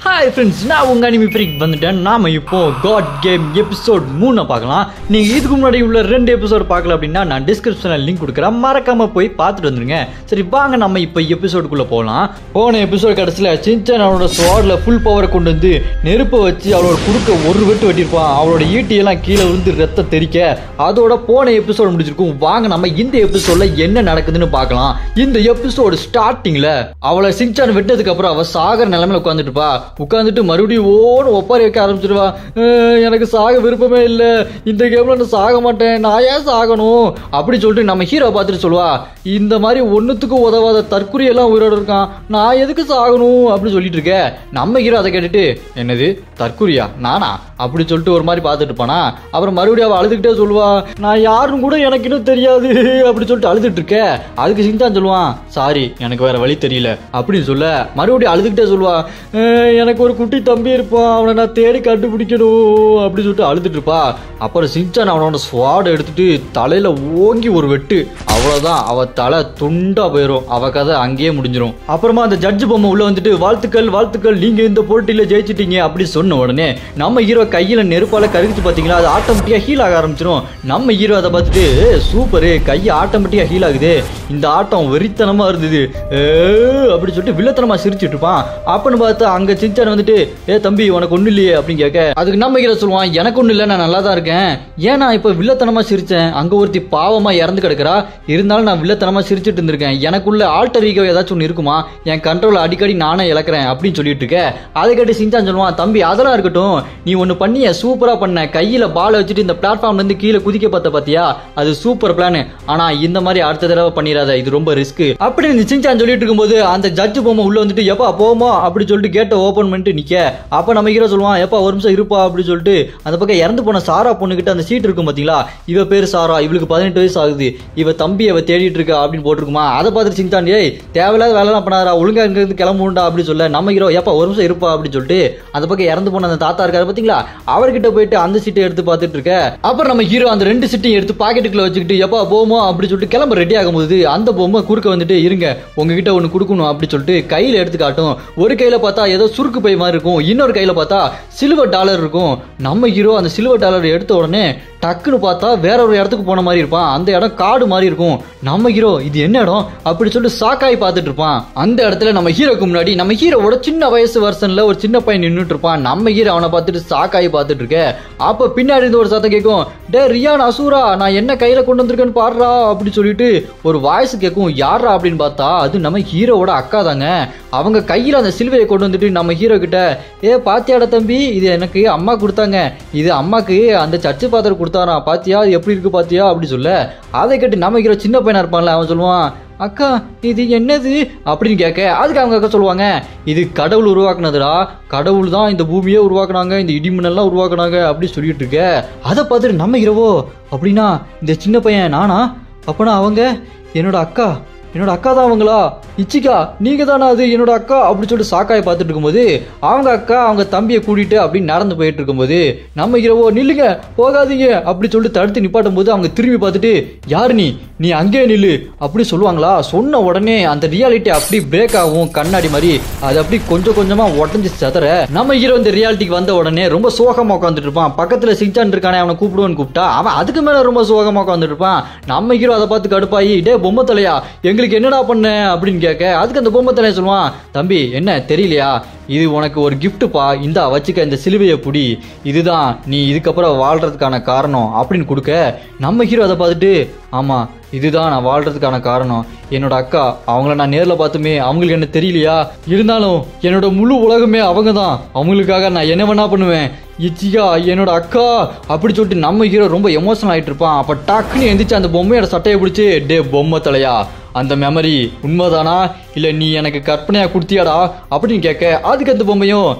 Hi friends, நான் உங்க anime freak வந்துட்டேன். நாம இப்போ God Game எபிசோட் 3 பார்க்கலாம். நீங்க இதுக்கு முன்னாடி உள்ள 2 எபிசோட் பார்க்கல அப்படின்னா நான் டிஸ்கிரிப்ஷன்ல லிங்க் கொடுக்குறேன். மறக்காம போய் பார்த்துட்டு வந்துருங்க. சரி வாங்க நம்ம இப்போ எபிசோடுக்குள்ள போகலாம். போன எபிசோட் கடைசியில சின்சான் அவனோட ஸ்வார்ட்ல ஃபுல் பவரை கொண்டு வந்து நெருப்பை வச்சு அவளோட குறுக்க ஒரு வெட்டு வெட்டியிருப்பான். அவளோட ஈட்டியெல்லாம் கீழே விழுந்து ரத்த தெரிக்க அதோட போன எபிசோட் முடிச்சிருக்கும். வாங்க நம்ம இந்த எபிசோட்ல என்ன நடக்குதுன்னு பார்க்கலாம். இந்த எபிசோடு ஸ்டார்டிங்ல அவளை சின்சான் வெட்டதுக்கு அப்புறம் அவ சாகர நிலைமையில உட்காந்துட்டு மறுபடியும் ஒப்பாரி வைக்க ஆரம்பிச்சிருவா. எனக்கு சாக விருப்பமே இல்லை, இந்த கேம்ல நான் சாக மாட்டேன், நான் ஏன் சாகணும் அப்படி சொல்லிட்டு நம்ம ஹீரோ பார்த்துட்டு சொல்லுவா, இந்த மாதிரி ஒன்னுத்துக்கும் உதவாத தற்குறி எல்லாம் உயிரோடு இருக்கான், நான் எதுக்கு சாகணும் அப்படி சொல்லிட்டு இருக்க. நம்ம ஹீரோ அதை கேட்டுட்டு என்னது தற்குறியா நானா அப்படி சொல்லிட்டு ஒரு மாதிரி பார்த்துட்டு இருப்பானா. அப்புறம் மறுபடியும் அவள் அழுதுகிட்டே சொல்லுவா, நான் யாருன்னு கூட எனக்கு இன்னும் தெரியாது அப்படி சொல்லிட்டு அழுதுட்டு இருக்க. அதுக்கு சின்சான் சொல்லுவான், சாரி எனக்கு வேற வழி தெரியல அப்படின்னு சொல்ல மறுபடியும் அழுதுகிட்டே சொல்லுவா, எனக்கு ஒரு குட்டி தம்பி இருப்பான், அவனை நான் தேடி கண்டுபிடிக்கணும் அப்படி சொல்லிட்டு அழுதுட்டு இருப்பா. அப்புறம் சின்சான் அவனோட ஸ்வாட் எடுத்துட்டு தலையில ஓங்கி ஒரு வெட்டு, அவ்வளவுதான் அவ தலை துண்டா போயிடும். அவ கதை அங்கேயே முடிஞ்சிடும். அப்புறமா அந்த ஜட்ஜ் பொம்மை உள்ள வந்துட்டு வாழ்த்துக்கள் வாழ்த்துக்கள் நீங்க இந்த போட்டியில ஜெயிச்சிட்டீங்க அப்படி சொன்ன உடனே நம்ம ஹீரோ கையில நெருப்பால கருகிச்சு பாத்தீங்களா, அது ஆட்டோமேட்டிக்கா ஹீல் ஆக ஆரம்பிச்சிடும். நம்ம ஹீரோ அதை பார்த்துட்டு சூப்பரு கையை ஆட்டோமேட்டிக்கா ஹீல் ஆகுது, இந்த ஆட்டம் வெறித்தனமா இருந்தது அப்படி சொல்லிட்டு வில்லத்தனமா சிரிச்சுட்டு இருப்பான். அப்பன்னு பார்த்து அங்க சின்சான் வந்துட்டு தம்பி உனக்கு ஒண்ணு இல்லையே அப்படின்னு கேட்க, அதுக்கு நம்ம ஹீரோ சொல்லுவான், எனக்கு ஒண்ணு இல்லை, நான் நல்லா தான் இருக்கேன், ஏன் நான் இப்ப வில்லத்தனமா சிரிச்சேன், அங்க ஒருத்தி பாவமா இறந்து கிடக்குறா, இருந்தாலும் நான் வில்லத்தனமா சிரிச்சுட்டு இருந்திருக்கேன், எனக்குள்ள ஆல்டர் ஈகோ ஏதாச்சும் ஒன்று இருக்குமா, என் கண்ட்ரோல் அடிக்கடி நானே இழக்கிறேன் அப்படின்னு சொல்லிட்டு இருக்க. அதை கேட்டு சின்சான் சொல்லுவான், தம்பி அதெல்லாம் இருக்கட்டும், நீ ஒன்னு பண்ணிய சூப்பரா பண்ண, கையில பால் வச்சுட்டு இந்த பிளாட்ஃபார்ம்ல இருந்து கீழே குதிக்க பார்த்த பாத்தியா, அது சூப்பர் பிளான், ஆனா இந்த மாதிரி அடுத்த தடவை பண்ணிடாத, இது ரொம்ப ரிஸ்க் அப்படின்னு சின்சான் சொல்லிட்டு இருக்கும்போது அந்த ஜட்ஜ் பொம்மை உள்ள வந்துட்டு எப்பா போமா அப்படி சொல்லிட்டு கேட்டை ஓபன் பண்ணிட்டு நிக்க. அப்ப நம்ம ஹீரோ சொல்லுவான், எப்பா ஒரு நிமிஷம் இருப்பா அப்படி சொல்லிட்டு அந்த பக்கம் இறந்து போன சாரா பொண்ணு கிட்ட அந்த சீட் இருக்கும் பாத்தீங்களா, இவ பேரு சாரா, இவளுக்கு 18 வயசு ஆகுது, இவ தம்பி அவ தேடிட்டு இருக்கா அப்படின்னு போட்டிருக்குமா. அதை பார்த்துட்டு சின்சான், ஏய் தேவையில்லாத வேலைலாம் பண்ணாரா, ஒழுங்கா இருந்து கிளம்புண்டா அப்படி சொல்ல. நம்ம ஹீரோ எப்பா ஒரு நிமிஷம் இருப்பா அப்படின்னு சொல்லிட்டு அந்த பக்கம் இறந்து போன அந்த தாத்தா இருக்காரு பாத்தீங்களா, அவர்கிட்ட போயிட்டு அந்த சீட்டை எடுத்து பார்த்துட்டு இருக்க. அப்புறம் நம்ம ஹீரோ அந்த 2 சீட்டையும் எடுத்து பாக்கெட்டுக்குள்ள வச்சுக்கிட்டு எப்பா போமோ அப்படி சொல்லிட்டு கிளம்ப ரெடி ஆகும்போது அந்த பொம்மை குறுக்க வந்துட்டு, இருங்க உங்ககிட்ட ஒன்னு கொடுக்கணும் அப்படி சொல்லிட்டு கையில எடுத்து காட்டும். ஒரு கையில பார்த்தா ஏதோ சுருக்கு பை மாதிரி இருக்கும், இன்னொரு கையில பார்த்தா சில்வர் டாலர் இருக்கும். நம்ம ஹீரோ அந்த சில்வர் டாலர் எடுத்த உடனே டக்குன்னு பார்த்தா வேற ஒரு இடத்துக்கு போன மாதிரி இருப்பான், அந்த இடம் காடு மாதிரி இருக்கும். நம்ம ஹீரோ இது என்ன இடம் அப்படி சொல்லிட்டு சாக்காய் பார்த்துட்டு இருப்பான். அந்த இடத்துல நம்ம ஹீரோக்கு முன்னாடி நம்ம ஹீரோவோட சின்ன வயசு வருஷன்ல ஒரு சின்ன பையன் நின்றுட்டு இருப்பான். நம்ம ஹீரோ அவனை பார்த்துட்டு சாக்காய் பார்த்துட்டு இருக்க. அப்ப பின்னாடி இருந்து ஒரு சத்தம் கேட்கும், டே ரியான் அசூரா நான் என்ன கையில கொண்டு வந்திருக்கேன்னு பாடுறா அப்படி சொல்லிட்டு ஒரு வாய்ஸ் கேட்கும். யாரா அப்படின்னு பார்த்தா அது நம்ம ஹீரோவோட அக்கா தாங்க. அவங்க கையில அந்த சிலுவையை கொண்டு வந்துட்டு நம்ம ஹீரோ கிட்ட, பாத்தியாட தம்பி இது எனக்கு அம்மா கொடுத்தாங்க, இது அம்மாக்கு அந்த சர்ச்சு பாத்திரம் கொடுத்தாரா, பாத்தியா இது எப்படி இருக்கு பாத்தியா அப்படி சொல்ல. அதை கேட்டு நம்ம ஹீரோ சின்ன பையனா இருப்பான்ல, அவன் சொல்லுவான், அக்கா இது என்னது அப்படின்னு கேட்க. அதுக்கு அவங்க அக்கா சொல்லுவாங்க, இது கடவுள் உருவாக்குனதுடா, கடவுள் தான் இந்த பூமியே உருவாக்குனாங்க, இந்த இடிமண்ணெல்லாம் உருவாக்குனாங்க அப்படி சொல்லிட்டு இருக்க. அதை பார்த்துட்டு நம்ம ஹீரோவோ, அப்படின்னா இந்த சின்ன பையன் நானா, அப்பனா அவங்க என்னோட அக்கா தான் அவங்களா, இச்சிக்கா நீங்க தானே அது என்னோட அக்கா அப்படி சொல்லிட்டு சாக்காயை பார்த்துட்டு இருக்கும்போது அவங்க அக்கா அவங்க தம்பியை கூட்டிட்டு அப்படின்னு நடந்து போயிட்டு இருக்கும்போது நம்ம ஹீரோவோ, நில்லுங்க போகாதீங்க அப்படி சொல்லிட்டு தடுத்து நிப்பாட்டும் போது அவங்க திரும்பி பார்த்துட்டு, யாரு நீ அங்கேயே நில்லு அப்படி சொல்லுவாங்களா. சொன்ன உடனே அந்த ரியாலிட்டி அப்படி பிரேக் ஆகும், கண்ணாடி மாதிரி அது அப்படி கொஞ்சம் கொஞ்சமா உடஞ்சி சதற. நம்ம ஹீரோ இந்த ரியாலிட்டிக்கு வந்த உடனே ரொம்ப சோகமா உட்காந்துட்டு இருப்பான். பக்கத்துல சின்சான் இருக்கானே அவனை கூப்பிடுவான்னு கூப்பிட்டா அவன் அதுக்கு மேல ரொம்ப சோகமா உட்காந்துட்டு இருப்பான். நம்ம ஹீரோ அதை பார்த்து கடுப்பாயி, டே பொம்மை தலையா எங்களுக்கு என்னடா பண்ண அப்படின்னு கேட்க. அதுக்கு அந்த பொம்மை தலையை சொல்லுவான், தம்பி என்ன தெரியலையா, இது உனக்கு ஒரு கிஃப்ட்டுப்பா, இந்தா வச்சுக்க இந்த சிலுவையை புடி, இதுதான் நீ இதுக்கப்புறம் வாழ்றதுக்கான காரணம் அப்படின்னு கொடுக்க. நம்ம ஹீரோ அதை பார்த்துட்டு, ஆமா இதுதான் நான் வாழ்றதுக்கான காரணம், என்னோட அக்கா அவங்கள நான் நேரில் பார்த்துமே அவங்களுக்கு என்ன தெரியலையா, இருந்தாலும் என்னோட முழு உலகமே அவங்க தான், அவங்களுக்காக நான் என்ன வேணா பண்ணுவேன், இச்சிகா என்னோட அக்கா அப்படி சொல்லிட்டு நம்ம ஹீரோ ரொம்ப எமோஷனல் ஆகிட்டு இருப்பான். அப்போ டக்குன்னு எந்திரிச்சு அந்த பொம்மையோட சட்டையை பிடிச்சி, டே பொம்மை தலையா அந்த மெமரி உண்மைதானா இல்லை நீ எனக்கு கற்பனையா கொடுத்தியாடா அப்படின்னு கேட்க. அதுக்கு அந்த பொம்மையும்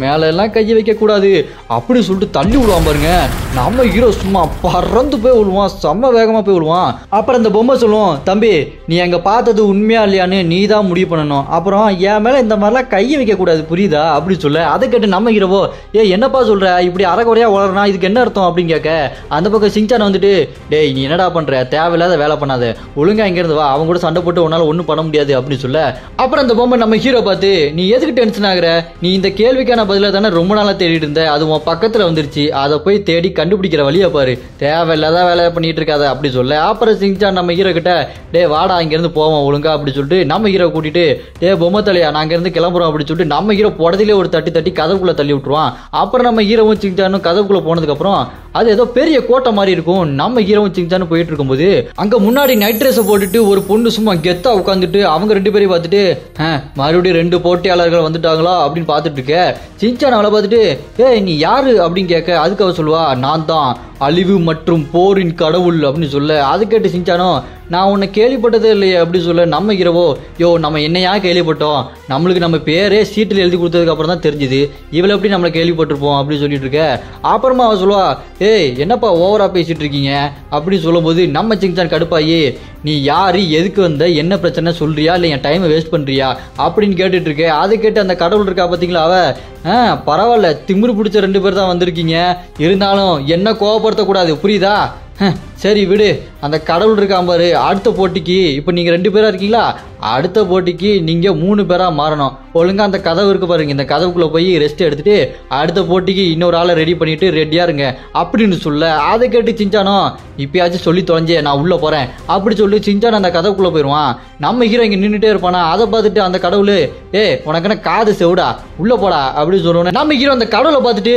மேல எல்லாம் கையை வைக்க கூடாது அப்படி சொல்லிட்டு தள்ளி விடுவான் பாருங்க. நம்ம ஹீரோ சும்மா பறந்து போய் விழுவான், செம்ம வேகமா போய் விழுவான். அப்புறம் அந்த பொம்மை சொல்லுவோம், தம்பி நீ அங்க பார்த்தது உண்மையா இல்லையான்னு நீ தான் முடிவு பண்ணணும், அப்புறம் என் மேல இந்த மாதிரிலாம் கையை வைக்க கூடாது புரியுதா அப்படி சொல்ல. அதை கேட்டு நம்ம ஹீரோவோ, என்னப்பா சொல்ற இப்படி அரைக்குறையா வளரனா இதுக்கு என்ன அர்த்தம் அப்படின்னு கேட்க. அந்த பக்கம் சின்சான் வந்துட்டு, டேய் நீ என்னடா பண்ற, தேவையில்லாத வேலை பண்ணாத, ஒழுங்கா இங்க இருந்து வா, அவங்க கூட சண்டை போட்டு உன்னால ஒன்றும் பண்ண முடியாது அப்படின்னு சொல்ல அப்புறம் அந்த பொம்மை நம்ம ஹீரோ பார்த்து நீ எதுக்கு டென்ஷன் ஆகுற, நீ இந்த கேள்விக்கான பதில தானே ரொம்ப நாளா தேடிட்டு இருந்த, அது உன் பக்கத்துல வந்துருச்சு, அதை போய் தேடி கண்டுபிடிக்கிற வழியா பாரு, தேவையில்லாத வேலையை பண்ணிட்டு இருக்காத அப்படி சொல்ல அப்புறம் சிங்சான் நம்ம ஹீரோ கிட்ட டே வாடா இங்க இருந்து போவோம் ஒழுங்கா அப்படி சொல்லிட்டு நம்ம ஹீரோ கூட்டிட்டு டே பொம்மை தலையா நாங்க இருந்து கிளம்புறோம் அப்படி சொல்லிட்டு நம்ம ஹீரோ புடதிலே ஒரு தட்டி தட்டி கதவுக்குள்ள தள்ளி விட்டுருவான். அப்புறம் நம்ம ஹீரோவும் சிங்சானும் கதவுக்குள்ள போனதுக்கு அப்புறம் அது ஏதோ பெரிய கோட்டை மாதிரி இருக்கும். நம்ம ஹீரோவும் சிங்சானும் போயிட்டு இருக்கும்போது அங்க முன்னாடி நைட் ட்ரெஸ் போட்டுட்டு ஒரு பொண்ணு சும்மா கெத்தா உட்காந்துட்டு அவங்க ரெண்டு பேரையும் பார்த்துட்டு மறுபடியும் 2 போட்டியாளர்கள் வந்துட்டாங்களா அப்படின்னு பார்த்துட்டு இருக்க. சிங்சான் அவளை பார்த்துட்டு ஏய் நீ யாரு அப்படின்னு கேட்க அதுக்கு அவ சொல்லுவா நான் தான் அழிவு மற்றும் போரின் கடவுள் அப்படின்னு சொல்ல அது கேட்டு சிங்சானோ நான் உன்னை கேள்விப்பட்டதே இல்லையே அப்படி சொல்ல நம்ம ஹீரோவோ யோ நம்ம என்னையா கேள்விப்பட்டோம், நம்மளுக்கு நம்ம பேரே சீட்டில் எழுதி கொடுத்ததுக்கு அப்புறம் தான் தெரிஞ்சுது, இவளை எப்படி நம்மளை கேள்விப்பட்டிருப்போம் அப்படின்னு சொல்லிட்டு இருக்க. அப்புறமா அவ சொல்லுவா ஏய் என்னப்பா ஓவரா பேசிட்டு இருக்கீங்க அப்படி சொல்லும் போது நம்ம சிங்சான் கடுப்பாயி நீ யாரு எதுக்கு வந்த என்ன பிரச்சனை சொல்றியா இல்லை என் டைமை வேஸ்ட் பண்றியா அப்படின்னு கேட்டுட்டு இருக்க. அதை கேட்டு அந்த கடவுள் இருக்கா பார்த்தீங்களா அவ பரவாயில்ல திமிரு பிடிச்ச 2 பேர் தான் வந்திருக்கீங்க, இருந்தாலும் என்ன கோவப்படுத்தக்கூடாது புரியுதா, சரி விடு அந்த கடவுள் இருக்கான் பாரு, அடுத்த போட்டிக்கு இப்போ நீங்கள் 2 பேரா இருக்கீங்களா, அடுத்த போட்டிக்கு நீங்கள் 3 பேரா மாறணும், ஒழுங்கா அந்த கதவு இருக்கு பாருங்க இந்த கதவுக்குள்ள போய் ரெஸ்ட் எடுத்துட்டு அடுத்த போட்டிக்கு இன்னொரு ஆளை ரெடி பண்ணிட்டு ரெடியா இருங்க அப்படின்னு சொல்ல அதை கேட்டு சிஞ்சானோ இப்பயாச்சும் சொல்லி தொலைஞ்சே நான் உள்ள போறேன் அப்படி சொல்லி சிஞ்சான் அந்த கதவுக்குள்ள போயிடுவான். நம்ம ஹீரோ இங்க நின்றுட்டே இருப்பானா அதை பார்த்துட்டு அந்த கடவுள் உனக்கு என்ன காது செவுடா உள்ள போடா அப்படின்னு சொல்லுவோம். நம்ம ஹீரோ அந்த கடவுளை பார்த்துட்டு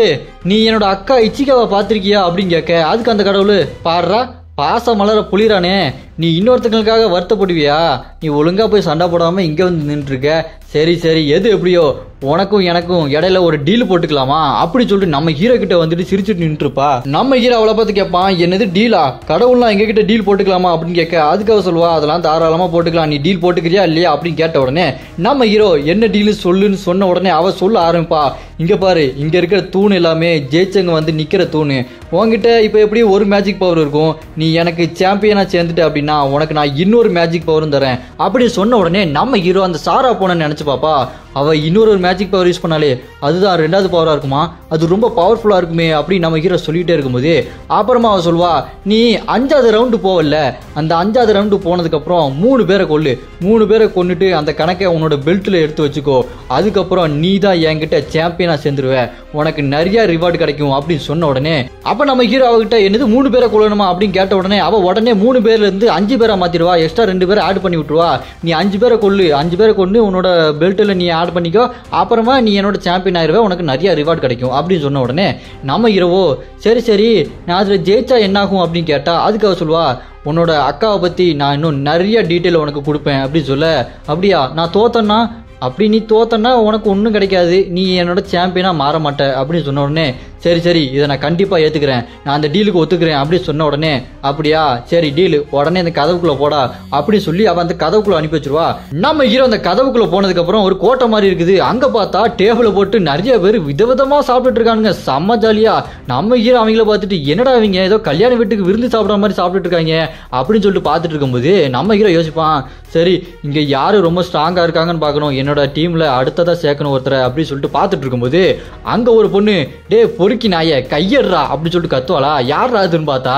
நீ என்னோட அக்கா இச்சிகாவை பார்த்திருக்கியா அப்படின்னு கேட்க அதுக்கு அந்த கடவுள் பாடுறா பாச மலர புளிரானே நீ இன்னொருத்தங்களுக்காக வருத்தப்படுவியா, நீ ஒழுங்கா போய் சண்டை போடாம இங்க வந்து நின்று இருக்க, சரி சரி எது எப்படியோ உனக்கும் எனக்கும் இடையில ஒரு டீல் போட்டுக்கலாமா அப்படி சொல்லிட்டு நம்ம ஹீரோ கிட்ட வந்துட்டு சிரிச்சுட்டு நின்று இருப்பா. நம்ம ஹீரோ அவளை பார்த்து கேட்பான் என்னது டீலா, கடவுள்லாம் எங்க கிட்ட டீல் போட்டுக்கலாமா அப்படின்னு கேட்க அதுக்காக சொல்லுவா அதெல்லாம் தாராளமா போட்டுக்கலாம், நீ டீல் போட்டுக்கிறியா இல்லையா அப்படின்னு கேட்ட உடனே நம்ம ஹீரோ என்ன டீல் சொல்லுன்னு சொன்ன உடனே அவ சொல்ல ஆரம்பிப்பா இங்க பாரு இங்க இருக்கிற தூண் எல்லாமே ஜெயிச்சவங்க வந்து நிக்கிற தூணு, உன்கிட்ட இப்ப எப்படி ஒரு மேஜிக் பவர் இருக்கும், நீ எனக்கு சாம்பியனா சேர்ந்துட்ட அப்படின்னா உனக்கு நான் இன்னொரு மேஜிக் பவரும் தரேன் அப்படி சொன்ன உடனே நம்ம ஹீரோ அந்த சாரா போன நினைச்சு பாப்பா அவ இன்னொரு மேஜிக் பவர் யூஸ் பண்ணாலே அதுதான் 2வது பவரா இருக்குமா, அது ரொம்ப பவர்ஃபுல்லா இருக்குமே அப்படி நம்ம ஹீரோ சொல்லிட்டே இருக்கும்போது அப்புறமா அவ சொல்வா நீ 5வது ரவுண்டு போவல, அந்த 5வது ரவுண்டு போனதுக்கு அப்புறம் 3 பேரை கொல்லு, 3 பேரை கொன்னுட்டு அந்த கணக்கை உன்னோட பெல்ட்ல எடுத்து வச்சுக்கோ, அதுக்கப்புறம் நீ தான் என்கிட்ட சாம்பியனா சேர்ந்துருவ, உனக்கு நிறைய ரிவார்டு கிடைக்கும் அப்படின்னு சொன்ன உடனே அப்ப நம்ம ஹீரோ அவகிட்ட என்னது 3 பேரை கொல்லணுமா அப்படின்னு கேட்ட உடனே அவ உடனே 3 பேர்ல இருந்து 5 பேரா மாத்திடுவா, எக்ஸ்ட்ரா 2 பேரை ஆட் பண்ணி விட்டுருவா, நீ 5 பேரை கொல்லு, 5 பேரை கொண்டு உன்னோட பெல்ட்ல நீ ஆட் பண்ணிக்கோ, அப்புறமா நீ என்னோட சாம்பியன் ஆயிருவே, உனக்கு நிறைய ரிவார்டு கிடைக்கும் அப்படின்னு சொன்ன உடனே நம்ம ஹீரோவோ சரி சரி நான் அதுல ஜெயிச்சா என்னாகும் அப்படின்னு கேட்டா அதுக்காக சொல்லுவா உன்னோட அக்காவை பத்தி நான் இன்னும் நிறைய டீட்டெயில் உனக்கு கொடுப்பேன் அப்படின்னு சொல்ல அப்படியா நான் தோத்தேன்னா அப்படி நீ தோத்தன்னா உனக்கு ஒன்றும் கிடைக்காது, நீ என்னோட சாம்பியனா மாற மாட்ட அப்படின்னு சொன்ன உடனே சரி சரி இதை நான் கண்டிப்பா ஏத்துக்கிறேன், நான் அந்த டீலுக்கு ஒத்துக்கிறேன் அப்படின்னு சொன்ன உடனே அப்படியா சரி டீலு உடனே அந்த கதவுக்குள்ள போடா அப்படி சொல்லி அவன் அந்த கதவுக்குள்ள அனுப்பி வச்சிருவா. நம்ம ஹீரோ அந்த கதவுக்குள்ள போனதுக்கு அப்புறம் ஒரு கோட்டை மாதிரி இருக்குது, அங்க பார்த்தா டேபிள போட்டு நிறைய பேர் விதவிதமா சாப்பிட்டுட்டு இருக்கானுங்க செம்ம ஜாலியா. நம்ம ஹீரோ அவங்கள பார்த்துட்டு என்னடா அவங்க ஏதோ கல்யாண வீட்டுக்கு விருந்து சாப்பிட்ற மாதிரி சாப்பிட்டுட்டு இருக்காங்க அப்படின்னு சொல்லிட்டு பார்த்துட்டு இருக்கும்போது நம்ம ஹீரோ யோசிப்பான் சரி இங்க யாரு ரொம்ப ஸ்ட்ராங்கா இருக்காங்கன்னு பார்க்கணும், என்னோட டீம்ல அடுத்ததா சேர்க்கணும் ஒருத்தரை அப்படின்னு சொல்லிட்டு பார்த்துட்டு இருக்கும்போது அங்க ஒரு பொண்ணு டே பொறுக்கி நாய கையடுறா அப்படின்னு சொல்லிட்டு கத்துவாளா, யார் அதுன்னு பார்த்தா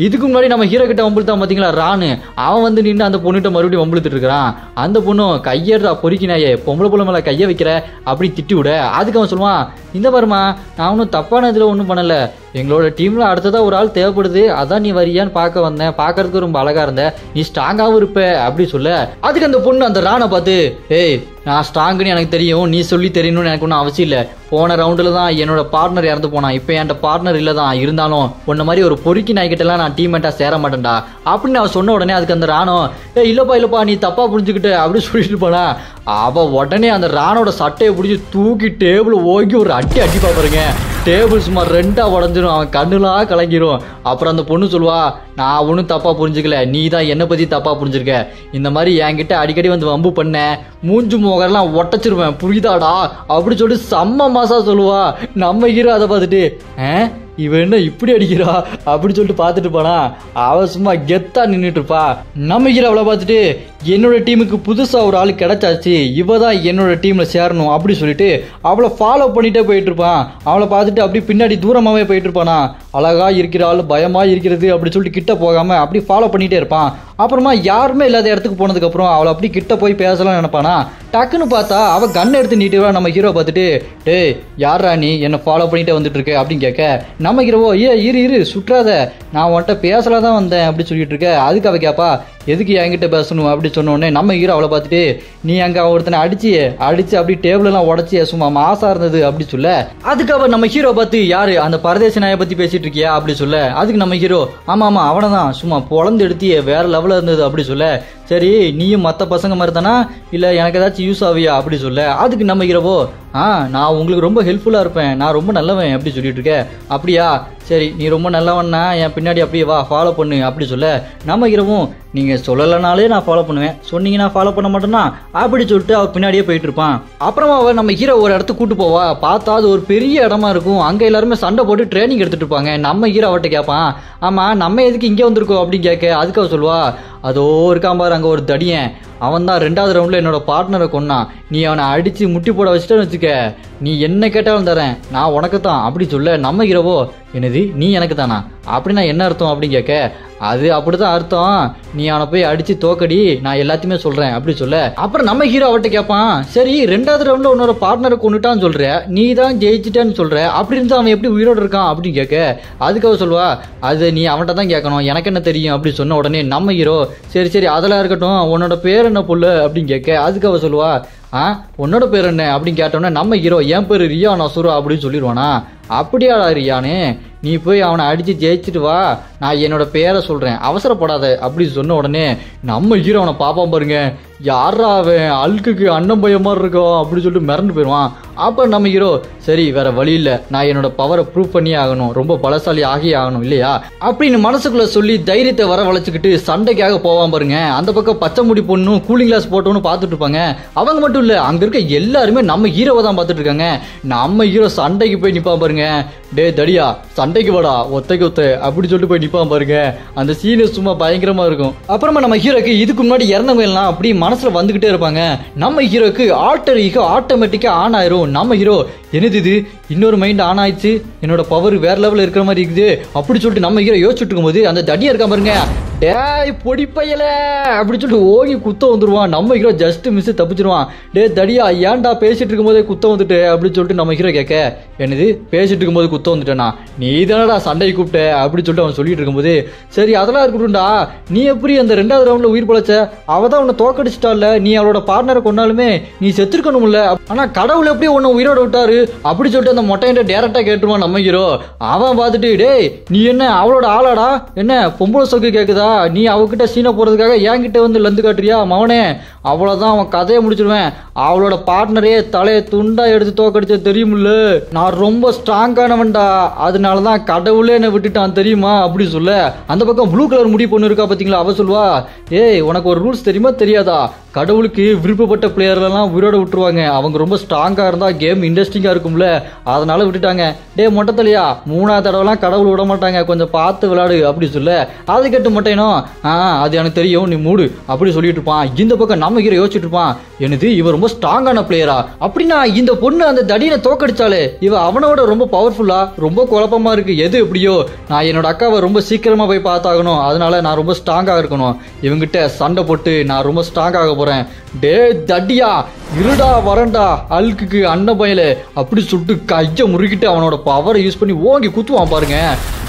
இதுக்கு முன்னாடி நம்ம ஹீரோ கிட்ட வம்புழுத்தான் பாத்தீங்களா ரானு, அவன் வந்து நின்று அந்த பொண்ணுகிட்ட மறுபடியும் வம்புழுத்துட்டு இருக்கிறான். அந்த பொண்ணும் கையடுறா பொறுக்கி நாயே பொம்பளை பொண்ணு மேல கைய வைக்கிற அப்படி திட்டி விட அதுக்கு அவன் சொல்லுவான் இந்த பாருமா நான் ஒன்றும் தப்பான இதுல ஒன்றும் பண்ணல, எங்களோட டீம்ல அடுத்ததா ஒரு ஆள் தேவைப்படுது, அதான் நீ வரியான்னு பார்க்க வந்தேன், பார்க்கறதுக்கு ரொம்ப அழகா இருந்த, நீ ஸ்ட்ராங்காவும் இருப்ப அப்படி சொல்ல அதுக்கு அந்த பொண்ணு அந்த ராணை பார்த்து ஏய் நான் ஸ்ட்ராங்குன்னு எனக்கு தெரியும், நீ சொல்லி தெரியணும்னு எனக்கு ஒன்றும் அவசியம் இல்லை, போன ரவுண்டில் தான் என்னோட பார்ட்னர் இறந்து போனான், இப்போ என்கிட்ட பார்ட்னர் இல்லை தான், இருந்தாலும் உன்ன மாதிரி ஒரு பொறுக்கி நாய்கிட்டலாம் நான் டீம்மேட்டா சேர மாட்டேன்டா அப்படின்னு அவன் சொன்ன உடனே அதுக்கு அந்த ராணோ இல்லப்பா நீ தப்பா புரிஞ்சுக்கிட்ட அப்படின்னு சொல்லிட்டு போனா அவ உடனே அந்த ராணோட சட்டையை பிடிச்சி தூக்கி டேபிள் ஓகி ஒரு அடிப்பா பாருங்க, டேபிள் சும்மா 2ஆ உடஞ்சிரும், அவன் கண்ணுலாம் கலங்கிரும். அப்புறம் அந்த பொண்ணு சொல்லுவா நான் ஒன்றும் தப்பா புரிஞ்சுக்கல, நீ தான் என்னை பத்தி தப்பா புரிஞ்சிருக்க, இந்த மாதிரி என்கிட்ட அடிக்கடி வந்து வம்பு பண்ண மூஞ்சு முகரெல்லாம் ஒட்டச்சிருவேன் புரியுதாடா அப்படி சொல்லி செம்ம மாசா சொல்லுவா. நம்ம ஹீரோ அதை பார்த்துட்டு இவன் என்ன இப்படி அடிக்கிறா அப்படி சொல்லிட்டு பார்த்துட்டு போனா அவ சும்மா கெத்தா நின்றுட்டு இருப்பா. நம்ம ஹீரோ அவளை பார்த்துட்டு என்னோட டீமுக்கு புதுசா ஒரு ஆள் கிடைச்சாச்சு, இவ தான் என்னோட டீம்ல சேரணும் அப்படி சொல்லிட்டு அவளை ஃபாலோ பண்ணிட்டே போயிட்டு இருப்பான். அவளை பார்த்துட்டு அப்படி பின்னாடி தூரமாவே போயிட்டு இருப்பானா, அழகா இருக்கிற ஆள் பயமா இருக்கிறது அப்படி சொல்லிட்டு கிட்ட போகாம அப்படி ஃபாலோ பண்ணிட்டே இருப்பான். அப்புறமா யாருமே இல்லாத இடத்துக்கு போனதுக்கப்புறம் அவளை அப்படி கிட்ட போய் பேசலாம் நினைப்பானா, டக்குன்னு பார்த்தா அவள் கண்ணை எடுத்து நீட்டுவா. நம்ம ஹீரோ பார்த்துட்டு, டேய் யாரா நீ என்னை ஃபாலோ பண்ணிட்டே வந்துட்டு இருக்க அப்படின்னு கேட்க, நம்ம ஹீரோவோ இரு சுற்றாத, நான் உன்கிட்ட பேசலாம் தான் வந்தேன் அப்படி சொல்லிட்டு இருக்க. அதுக்கு அவ கேப்பா, எதுக்கு என்கிட்ட பேசணும் அப்படி சொன்னோடனே நம்ம ஹீரோ அவளை பார்த்துட்டு, நீ அங்கே ஒருத்தனை அடிச்சு அப்படி டேபிள் எல்லாம் உடச்சி சும்மா மாசா இருந்தது அப்படி சொல்ல. அதுக்கு அவ நம்ம ஹீரோ பார்த்து, யாரு அந்த பரதேசி நாயை பத்தி பேசிட்டு இருக்கியா அப்படி சொல்ல. அதுக்கு நம்ம ஹீரோ, ஆமா அவனை தான், சும்மா பொழந்து எடுத்தியே வேற லெவலில் இருந்தது அப்படி சொல்ல. சரி நீயும் மற்ற பசங்க மாதிரி தானா, இல்லை எனக்கு ஏதாச்சும் யூஸ் ஆவியா அப்படி சொல்ல. அதுக்கு நம்ம ஹீரோவோ, நான் உங்களுக்கு ரொம்ப ஹெல்ப்ஃபுல்லாக இருப்பேன், நான் ரொம்ப நல்லவன் அப்படி சொல்லிட்டு இருக்கேன். அப்படியா, சரி நீ ரொம்ப நல்லவன்னா என் பின்னாடி அப்படியே வா ஃபாலோ பண்ணு அப்படி சொல்ல. நம்ம ஹீரோவும், நீங்கள் சொல்லலைனாலே நான் ஃபாலோ பண்ணுவேன், சொன்னீங்கன்னா ஃபாலோ பண்ண மாட்டேன்னா அப்படி சொல்லிட்டு அவள் பின்னாடியே போயிட்டு இருப்பான். அப்புறமா அவள் நம்ம ஹீரோ ஒரு இடத்துக்கு கூட்டு போவா. பார்த்தா அது ஒரு பெரிய இடமா இருக்கும். அங்கே எல்லாருமே சண்டை போட்டு ட்ரைனிங் எடுத்துட்டு இருப்பாங்க. நம்ம ஹீரோ அவட்ட கேட்பான், ஆமாம் நம்ம எதுக்கு இங்கே வந்திருக்கோம் அப்படின்னு கேட்க. அதுக்கு அவ சொல்லுவா, அதோ இருக்கான் பாரு அங்கே ஒரு தடியன், அவன் தான் 2வது ரவுண்டில் என்னோட பார்ட்னரை கொன்னான், நீ அவனை அடித்து முட்டி போட வச்சுட்டேன்னு வச்சுக்க, நீ என்ன கேட்டாலும் தரேன், நான் உனக்கு தான் அப்படி சொல்ல. நம்ம ஹீரோவோ, என்னது நீ எனக்கு தானா, அப்படின்னா என்ன அர்த்தம் அப்படின்னு கேட்க. அது அப்படிதான் அர்த்தம், நீ அவனை போய் அடிச்சு தோக்கடி, நான் எல்லாத்தையுமே சொல்றேன் அப்படி சொல்ல. அப்புறம் நம்ம ஹீரோ அவட்ட கேட்பான், சரி 2வது ரவுண்ட்ல உன்னோட பார்ட்னரை கொண்டுட்டான்னு சொல்ற, நீ தான் ஜெயிச்சிட்டான்னு சொல்ற, அப்படி இருந்தா அவன் எப்படி உயிரோடு இருக்கான் அப்படின்னு கேட்க. அதுக்கு அவ சொல்லுவா, அது நீ அவன்கிட்ட தான் கேட்கணும், எனக்கு என்ன தெரியும் அப்படி சொன்ன உடனே நம்ம ஹீரோ, சரி அதெல்லாம் இருக்கட்டும், உன்னோட பேர் என்ன புள்ள அப்படின்னு கேட்க. அதுக்கு அவ சொல்லுவா, உன்னோட பேர் என்ன அப்படின்னு கேட்டோன்னே நம்ம ஹீரோ, என் பேரு ரியான் அசுரா அப்படின்னு சொல்லிடுவானா. அப்படியாடா ரியானு, நீ போய் அவனை அடித்து ஜெயிச்சுட்டு வா, நான் என்னோட பேரை சொல்கிறேன், அவசரப்படாத அப்படி சொன்ன உடனே நம்ம ஹீரோ அவனை பார்ப்பான் பாருங்க, யாரா அவன் அல்குக்கு அண்ணன் பையன் மாதிரி இருக்கும் அப்படி சொல்லிட்டு மிரண்டு போயிடுவான். அப்போ நம்ம ஹீரோ, சரி வேற வழி இல்லை, நான் என்னோட பவரை ப்ரூவ் பண்ணியே ஆகணும், ரொம்ப பலசாலி ஆகியே ஆகணும் இல்லையா அப்படின்னு மனசுக்குள்ள சொல்லி தைரியத்தை வர வளைச்சிக்கிட்டு சண்டைக்காக போவான் பாருங்க. அந்த பக்கம் பச்சை முடி பொண்ணும் கூலிங் கிளாஸ் போட்டோன்னு பார்த்துட்டு இருப்பாங்க. அவங்க மட்டும் இல்லை, அங்கே இருக்க எல்லாருமே நம்ம ஹீரோவை தான் பார்த்துட்டு இருக்காங்க. நம்ம ஹீரோ சண்டைக்கு போய் நிற்பான் பாருங்க, டே தடியா சண்டைக்கு வாடா ஒத்தைக்கு ஒத்த அப்படி சொல்லிட்டு போய் நிற்பான் பாருங்க. அந்த சீனு சும்மா பயங்கரமா இருக்கும். அப்புறமா நம்ம ஹீரோக்கு இதுக்கு முன்னாடி இறந்தவங்க எல்லாம் அப்படி மனசுல வந்துகிட்டே இருப்பாங்க. நம்ம ஹீரோக்கு ஆல்டர் ஈகோ ஆட்டோமேட்டிக்கா ஆன் ஆயிரும். நம்ம ஹீரோ, என்னது இது இன்னொரு மைண்ட் ஆன் ஆயிடுச்சு, என்னோட பவர் வேற லெவலில் இருக்கிற மாதிரி இருக்குது அப்படி சொல்லிட்டு நம்ம ஹீரோ யோசிச்சுட்டு இருக்கும்போது அந்த தடியா இருக்கா பாருங்க, டேய் பொடி பையல அப்படி சொல்லிட்டு ஓங்கி குத்த வந்துருவான். நம்ம ஹீரோ ஜஸ்ட் மிஸ் தப்பிச்சிருவான். டே தடியா ஏன்டா பேசிட்டு இருக்கும்போதே குத்த வந்துட்டு அப்படின்னு சொல்லிட்டு நம்ம ஹீரோ கேட்க, என்னது பேசிட்டு இருக்கும்போது குத்த வந்துட்டேனா, நீ தானடா சண்டையை கூப்பிட்ட அப்படி சொல்லிட்டு அவன் சொல்லிட்டு இருக்கும்போது, சரி அதெல்லாம் இருக்கட்டும்டா, நீ எப்படி அந்த 2வது ரவுண்ட்ல உயிர் பழச்ச, அவ தான் உன்னை தோக்கடிச்சிட்டால, நீ அவளோட பார்ட்னரை கொண்டாலுமே நீ செத்துருக்கணும்ல, ஆனா கடவுள் எப்படி உன்னை உயிரோட விட்டாரு அப்படி சொல்லிட்டு அந்த மொட்டையிட்ட டேரக்டா கேட்டுருவான் நம்ம ஹீரோ. அவன் பார்த்துட்டு, டேய் நீ என்ன அவளோட ஆளாடா, என்ன பொம்பளை சொக்கு கேக்குதா, நீ அவகிட்ட சீனை போறதுக்காக என்கிட்ட வந்து லந்து காட்டுறியா மவனே, அவ்வளவுதான் அவன் கதையை முடிச்சிருவேன், அவளோட பார்ட்னரே தலையை துண்டா எடுத்து தோக்கடிச்ச தெரியுமில்ல, நான் ரொம்ப ஸ்ட்ராங்கானவன்டா, அதனாலதான் கடவுளே என்னை விட்டுட்டான் தெரியுமா அப்படி சொல்ல. அந்த பக்கம் ப்ளூ கலர் முடி பொண்ணு இருக்கா பாத்தீங்களா, அவ சொல்வா, ஏய் உனக்கு ஒரு ரூல்ஸ் தெரியுமா தெரியாதா, கடவுளுக்கு விருப்பப்பட்ட பிளேயர்லாம் உயிரோட விட்டுருவாங்க, அவங்க ரொம்ப ஸ்ட்ராங்கா இருந்தா கேம் இன்ட்ரெஸ்டிங்கா இருக்கும்ல, அதனால விட்டுட்டாங்க. டே மொட்டை தலையா 3வது தடவைலாம் கடவுள் விட மாட்டாங்க, கொஞ்சம் பார்த்து விளையாடு அப்படி சொல்ல. அது கேட்டு மொட்டைனோ, அது எனக்கு தெரியும் நீ மூடு அப்படி சொல்லிட்டு இருப்பான். இந்த பக்கம் நம்ம ஹீரோ யோசிச்சுட்டு இருப்பான், என்னது இவ ரொம்ப ஸ்ட்ராங்கான பிளேயரா, அப்படின்னா இந்த பொண்ணு அந்த தடியனை தோக்கடிச்சாலே இவ அவனோட ரொம்ப பவர்ஃபுல்லா, ரொம்ப குழப்பமா இருக்கு, எது எப்படியோ நான் என்னோட அக்காவை ரொம்ப சீக்கிரமா போய் பார்த்தாகணும், அதனால நான் ரொம்ப ஸ்ட்ராங்கா இருக்கணும், இவங்கிட்ட சண்டை போட்டு நான் ரொம்ப ஸ்ட்ராங்காக போறேன். டே தடியா இருடா வரண்டா அல்குக்கு அண்ணன் பயல அப்படி சுட்டு கையை முறுக்கிட்டு அவனோட பவரை யூஸ் பண்ணி ஓங்கி குத்துவான் பாருங்க.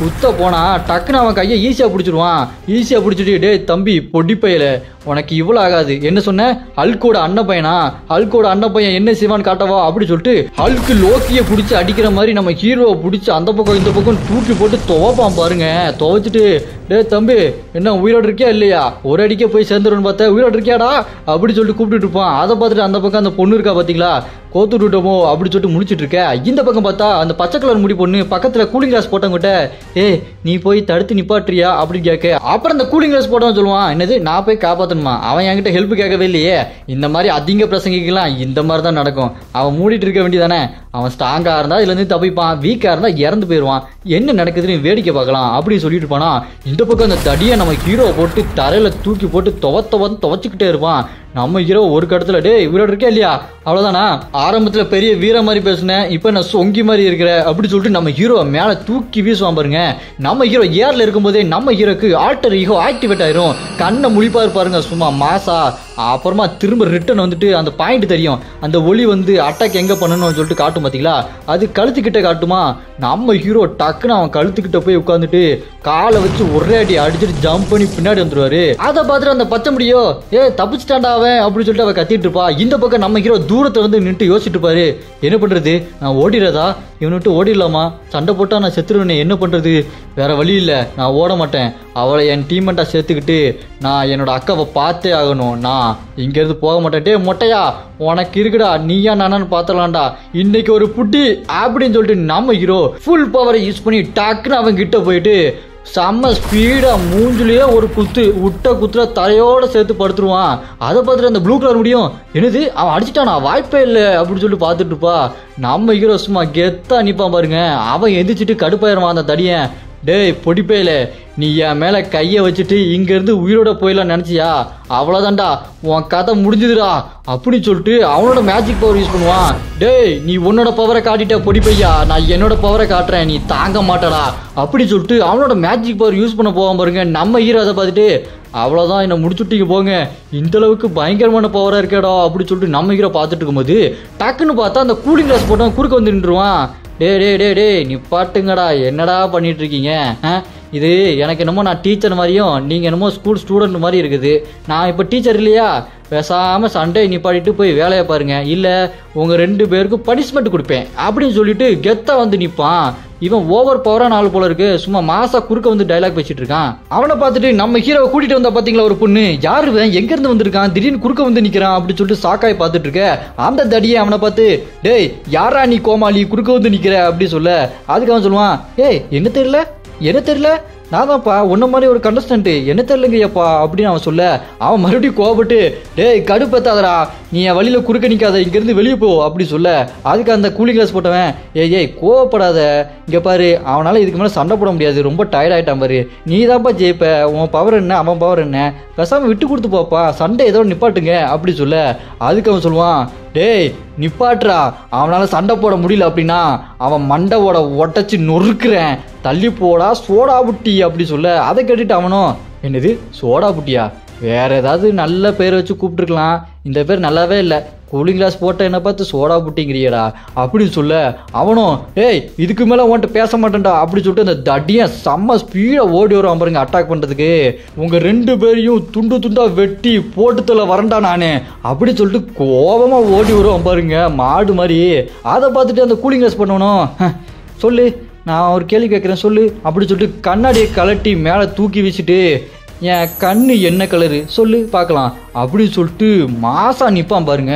குத்த போனா டக்குன்னு அவன் கையை ஈஸியா பிடிச்சிருவான். ஈஸியா பிடிச்சிட்டு, டே தம்பி பொடி பயல உனக்கு இவ்வளவு ஆகாது, என்ன சொன்ன ஹல்கோட அண்ணன் பையனா, ஹல்கோட அண்ணன் பையன் என்ன செய்வான்னு காட்டவா அப்படி சொல்லிட்டு ஹல்கு லோக்கிய பிடிச்சி அடிக்கிற மாதிரி நம்ம ஹீரோவை பிடிச்சி அந்த பக்கம் இந்த பக்கம் தூக்கி போட்டு துவைப்பான் பாருங்க. துவைச்சிட்டு, டே தம்பி என்ன உயிரோடு இருக்கியா இல்லையா, ஒரு அடிக்க போய் சேர்ந்துருன்னு பார்த்தா உயிரோடு இருக்கியாடா அப்படி சொல்லிட்டு கூப்பிட்டு இருப்பான். அதை பார்த்துட்டு அந்த பக்கம் அந்த பொண்ணு இருக்கா பாத்தீங்களா, கோத்து விட்டோமோ அப்படி சொல்லிட்டு முடிச்சிட்டு இருக்க. இந்த பக்கம் பார்த்தா அந்த பச்சை கலர் முடி பொண்ணு பக்கத்துல கூலிங் கிளாஸ் போட்டவங்கிட்ட, ஏய் நீ போய் தடுத்து நிப்பாட்டுறியா அப்படின்னு கேட்க. அப்புறம் அந்த கூலிங் கிளாஸ் போட்டவன் சொல்லுவான், என்னது நான் போய் காப்பாத்தணுமா, அவன் என்கிட்ட ஹெல்ப் கேட்கவே இல்லையே, இந்த மாதிரி அதிக பிரசங்கிக்கலாம் இந்த மாதிரி தான் நடக்கும், அவன் மூடிட்டு இருக்க வேண்டியதானே, அவன் ஸ்ட்ராங்கா இருந்தா இதுல இருந்து தப்பிப்பான், வீக்கா இருந்தா இறந்து போயிடுவான், என்ன நடக்குதுன்னு வேடிக்கை பார்க்கலாம் அப்படின்னு சொல்லிட்டு இருப்பானா. இந்த பக்கம் அந்த தடியை நம்ம ஹீரோ போட்டு தரையில தூக்கி போட்டு துவச்சுக்கிட்டே இருப்பான். நம்ம ஹீரோ ஒரு கடத்துல டேய் உயிரோட இருக்கே இல்லையா அவ்வளவுதானா ஆரம்பத்துல பெரிய வீர மாதிரி பேசுனேன் இப்ப நான் சொங்கி மாதிரி இருக்கிற அப்படி சொல்லிட்டு நம்ம ஹீரோ மேல தூக்கி வீசுவான் பாருங்க. நம்ம ஹீரோ ஏர்ல இருக்கும்போதே நம்ம ஹீரோக்கு ஆல்டர் ஈகோ ஆக்டிவேட் ஆயிரும். கண்ணை முழிப்பாரு பாருங்க சும்மா மாசா. அப்புறமா திரும்ப ரிட்டர்ன் வந்துட்டு அந்த பாயிண்ட் தெரியும், அந்த ஒளி வந்து அட்டாக் எங்க பண்ணணும்னு சொல்லிட்டு காட்டும் பாத்தீங்களா, அது கழுத்துக்கிட்ட காட்டுமா. நம்ம ஹீரோ டக்குன்னு அவன் கழுத்துக்கிட்ட போய் உட்காந்துட்டு காலை வச்சு ஒரே அடி அடிச்சுட்டு ஜம்ப் பண்ணி பின்னாடி வந்துருவாரு. அதை பார்த்துட்டு அந்த பச்சை முடியோ தப்பிச்சுட்டாண்டா அவன் அப்படின்னு சொல்லிட்டு அவன் கத்திட்டு இருப்பா. இந்த பக்கம் நம்ம ஹீரோ தூரத்தை வந்து நின்று யோசிச்சுட்டு இருப்பாரு, என்ன பண்றது, நான் ஓடிறதா, இவனை விட்டு ஓடிடலாமா, சண்டை போட்டா நான் செத்துருவேனே, என்ன பண்றது, வேற வழி இல்லை, நான் ஓட மாட்டேன், அவளை என் டீமெண்டா சேர்த்துக்கிட்டு நான் என்னோட அக்காவை பார்த்தே ஆகணும், நான் இங்கிருந்து போக மாட்டேன். டே மொட்டையா உனக்கு இருக்குடா, நீயா நானான்னு பார்த்தலாம்டா, இன்னைக்கு ஒரு புட்டி அப்படின்னு சொல்லிட்டு நம்ம ஹீரோ ஃபுல் பவரை யூஸ் பண்ணி டக்குன்னு அவன் கிட்ட போயிட்டு செம்ம ஸ்பீடா மூஞ்சிலேயே ஒரு குத்து விட்ட குத்துற தலையோட சேர்த்து படுத்துருவான். அதை பார்த்துட்டு அந்த ப்ளூ கலர் முடியும் என்னது அவன் அடிச்சிட்டானா வாய்ப்பே இல்லை அப்படின்னு சொல்லி பார்த்துட்டு இருப்பா. நம்ம ஹீரோ சும்மா கெத்தா நிப்பான் பாருங்க. அவன் எந்திரிச்சிட்டு கடுப்பாயிருவான் அந்த தடியன். டேய் பொடிப்பேல, நீ என் மேல கைய வச்சுட்டு இங்க இருந்து உயிரோட போயிடலாம் நினைச்சியா, அவ்வளவுதான்டா உன் கதை முடிஞ்சுதுடா அப்படின்னு சொல்லிட்டு அவனோட மேஜிக் பவர் யூஸ் பண்ணுவான். டேய் நீ உன்னோட பவரை காட்டிட்ட பொடிப்பையா, நான் என்னோட பவரை காட்டுறேன், நீ தாங்க மாட்டடா அப்படி சொல்லிட்டு அவனோட மேஜிக் பவர் யூஸ் பண்ண போவான் பாருங்க. நம்ம ஹீரோ அதை பார்த்துட்டு அவ்வளோதான் என்னை முடிச்சுட்டீங்க போங்க, இந்த அளவுக்கு பயங்கரமான பவராக இருக்கேடா அப்படி சொல்லிட்டு நம்ம ஹீரோ பார்த்துட்டு இருக்கும்போது டக்குன்னு பார்த்தா அந்த கூலிங் கிளாஸ் போட்டவன் குறுக்க வந்து நின்றுவான். டே டே டே டே நீ பாட்டுங்கடா, என்னடா பண்ணிட்டு இருக்கீங்க, இது எனக்கு என்னமோ நான் டீச்சர் மாதிரியும் நீங்கள் என்னமோ ஸ்கூல் ஸ்டூடெண்ட் மாதிரி இருக்குது, நான் இப்போ டீச்சர் இல்லையா, பேசாமல் சண்டே நிப்பாட்டிட்டு போய் வேலையை பாருங்க, இல்லை உங்கள் 2 பேருக்கும் பனிஷ்மெண்ட் கொடுப்பேன் அப்படின்னு சொல்லிட்டு கெத்தா வந்து நிற்பான். இவன் ஓவர் பவரான ஆள் போல இருக்கு, சும்மா மாசா குறுக்க வந்து டைலாக் பேசிட்டு இருக்கான். அவனை பார்த்துட்டு நம்ம ஹீரோவை கூட்டிட்டு வந்தா பாத்தீங்களா ஒரு பொண்ணு, யாரு எங்க இருந்து வந்திருக்கான், திடீர்னு குறுக்க வந்து நிக்கிறான் அப்படின்னு சொல்லிட்டு சாக்காய் பார்த்துட்டு இருக்க. அந்த தடியை அவனை பார்த்து டேய் யாரா நீ கோமாளி குறுக்க வந்து நிக்கிற அப்படி சொல்ல, அதுக்கு அவன் சொல்லுவான், ஏய் என்ன தெரியல என்ன தெரியல, நான் தான்ப்பா உன்ன மாதிரி ஒரு கண்டஸ்டன்ட், என்ன தெரியலங்கய்யப்பா அப்படின்னு அவன் சொல்ல, அவன் மறுபடியும் கோவப்பட்டு டேய் கடுப்பத்தாதடா, நீ என் வழியில குறுக்க நிக்காத, இங்கிருந்து வெளியே போ அப்படி சொல்ல, அதுக்கு அந்த கூலிங் கிளாஸ் போட்டவன் ஏய் கோவப்படாத, இங்க பாரு அவனால இதுக்கு மேலே சண்டை போட முடியாது, ரொம்ப டயர்ட் ஆயிட்டான் பாரு, நீ தான்ப்பா ஜெயிப்ப, உன் பவர் என்ன அவன் பவர் என்ன, பேசாம விட்டு கொடுத்து போப்பா, சண்டை ஏதோ நிப்பாட்டுங்க அப்படி சொல்ல, அதுக்கு அவன் சொல்லுவான், டேய் நிப்பாட்டுறா, அவனால சண்டை போட முடியல அப்படின்னா அவன் மண்டையோட ஒட்டச்சு நொறுக்குறேன், தள்ளி போடா சோடா புட்டி அப்படி சொல்ல, அதை கேட்டுட்டு அவனும் என்னது சோடா புட்டியா, வேற ஏதாவது நல்ல பேர் வச்சு கூப்பிட்டுருக்கலாம், இந்த பேர் நல்லாவே இல்லை, கூலிங் கிளாஸ் போட்ட என்ன பார்த்து சோடா புட்டிங்கிறியடா அப்படின்னு சொல்ல, அவனும் ஏய் இதுக்கு மேலே உன்கிட்ட பேச மாட்டேன்டா அப்படி சொல்லிட்டு அந்த தடியை செம்ம ஸ்பீடாக ஓடி வருவான் பாருங்க அட்டாக் பண்ணுறதுக்கு. உங்கள் 2 பேரையும் துண்டு துண்டாக வெட்டி போட்டுத்தல வரண்டா நான் அப்படி சொல்லிட்டு கோபமாக ஓடி வருவான் பாருங்க மாடு மாதிரி. அதை பார்த்துட்டு அந்த கூலிங் கிளாஸ் பண்ணணும், சொல்லு நான் ஒரு கேள்வி கேட்குறேன் சொல்லு அப்படி சொல்லிட்டு கண்ணாடியை கலட்டி மேலே தூக்கி வீசிட்டு என் கண்ணு என்ன கலரு சொல்லு பார்க்கலாம் அப்படின்னு சொல்லிட்டு மாசா நிற்பான் பாருங்க.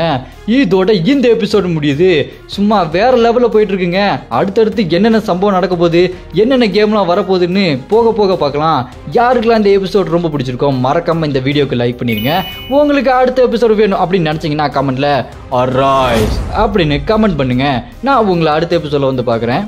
இதோட இந்த எபிசோடு முடியுது. சும்மா வேற லெவலில் போயிட்டு இருக்குங்க. அடுத்தடுத்து என்னென்ன சம்பவம் நடக்க போகுது, என்னென்ன கேம்லாம் வரப்போகுதுன்னு போக போக பார்க்கலாம். யாருக்கெல்லாம் இந்த எபிசோடு ரொம்ப பிடிச்சிருக்கோம் மறக்காம இந்த வீடியோக்கு லைக் பண்ணிருங்க. உங்களுக்கு அடுத்த எபிசோடு வேணும் அப்படின்னு நினச்சிங்கன்னா கமெண்ட்ல ஆல்ரைட் அப்படின்னு கமெண்ட் பண்ணுங்க. நான் உங்களை அடுத்த எபிசோடில் வந்து பார்க்குறேன்.